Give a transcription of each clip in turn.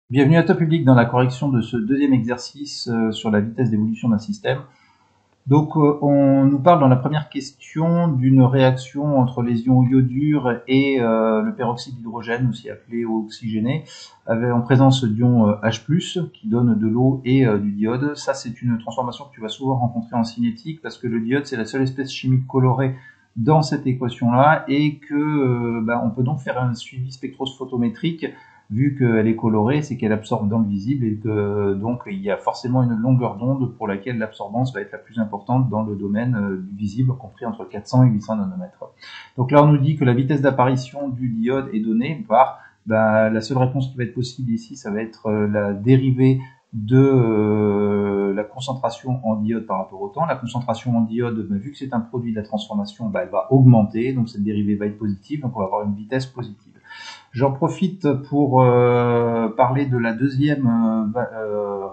Bienvenue à toi public dans la correction de ce deuxième exercice sur la vitesse d'évolution d'un système. Donc on nous parle dans la première question d'une réaction entre les ions iodures et le peroxyde d'hydrogène, aussi appelé oxygéné, en présence d'ions H+, qui donne de l'eau et du diode. Ça, c'est une transformation que tu vas souvent rencontrer en cinétique parce que le diode, c'est la seule espèce chimique colorée dans cette équation-là et que on peut donc faire un suivi spectrophotométrique vu qu'elle est colorée, c'est qu'elle absorbe dans le visible et que donc il y a forcément une longueur d'onde pour laquelle l'absorbance va être la plus importante dans le domaine du visible, compris entre 400 et 800 nanomètres. Donc là, on nous dit que la vitesse d'apparition du diode est donnée par la seule réponse qui va être possible ici, ça va être la dérivée de la concentration en diode par rapport au temps. La concentration en diode, vu que c'est un produit de la transformation, elle va augmenter, donc cette dérivée va être positive, donc on va avoir une vitesse positive. J'en profite pour parler de la deuxième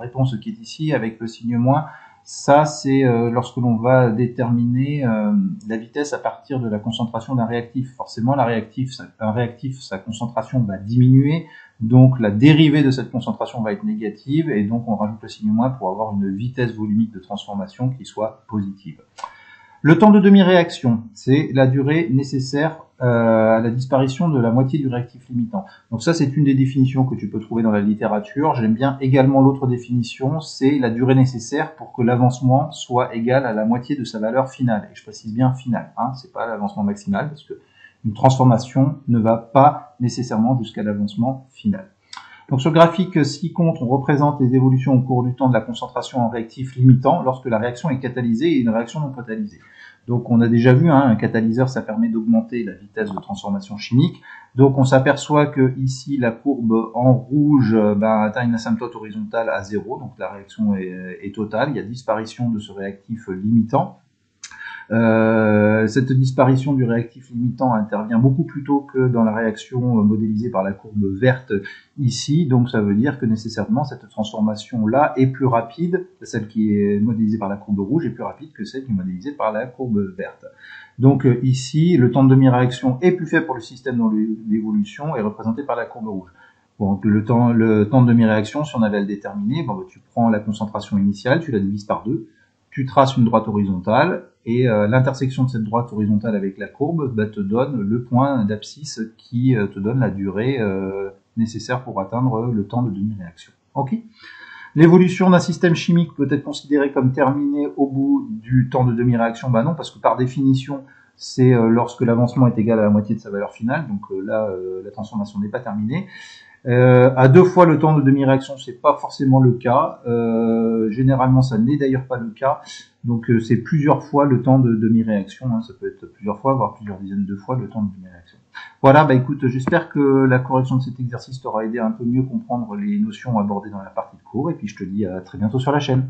réponse qui est ici avec le signe moins. Ça, c'est lorsque l'on va déterminer la vitesse à partir de la concentration d'un réactif. Forcément, un réactif, sa concentration va diminuer, donc la dérivée de cette concentration va être négative, et donc on rajoute le signe moins pour avoir une vitesse volumique de transformation qui soit positive. Le temps de demi-réaction, c'est la durée nécessaire à la disparition de la moitié du réactif limitant. Donc ça, c'est une des définitions que tu peux trouver dans la littérature. J'aime bien également l'autre définition, c'est la durée nécessaire pour que l'avancement soit égal à la moitié de sa valeur finale. Et je précise bien finale, c'est pas l'avancement maximal, parce que une transformation ne va pas nécessairement jusqu'à l'avancement final. Donc sur le graphique ci-contre, on représente les évolutions au cours du temps de la concentration en réactif limitant lorsque la réaction est catalysée et une réaction non catalysée. Donc on a déjà vu, un catalyseur, ça permet d'augmenter la vitesse de transformation chimique. Donc on s'aperçoit que ici la courbe en rouge atteint une asymptote horizontale à 0, donc la réaction est totale, il y a disparition de ce réactif limitant. Cette disparition du réactif limitant intervient beaucoup plus tôt que dans la réaction modélisée par la courbe verte ici, donc ça veut dire que nécessairement cette transformation-là est plus rapide, celle qui est modélisée par la courbe rouge est plus rapide que celle qui est modélisée par la courbe verte. Donc ici, le temps de demi-réaction est plus faible pour le système dont l'évolution est représentée par la courbe rouge. Bon, le temps de demi-réaction, si on avait à le déterminer, tu prends la concentration initiale, tu la divises par 2, tu traces une droite horizontale, et l'intersection de cette droite horizontale avec la courbe te donne le point d'abscisse qui te donne la durée nécessaire pour atteindre le temps de demi-réaction. Ok. L'évolution d'un système chimique peut être considérée comme terminée au bout du temps de demi-réaction. Non, parce que par définition, c'est lorsque l'avancement est égal à la moitié de sa valeur finale. Donc là, la transformation n'est pas terminée. À 2 fois le temps de demi-réaction, c'est pas forcément le cas. Généralement, ça n'est d'ailleurs pas le cas. Donc, c'est plusieurs fois le temps de demi-réaction. Ça peut être plusieurs fois, voire plusieurs dizaines de fois le temps de demi-réaction. Voilà, écoute, j'espère que la correction de cet exercice t'aura aidé à un peu mieux comprendre les notions abordées dans la partie de cours. Et puis, je te dis à très bientôt sur la chaîne.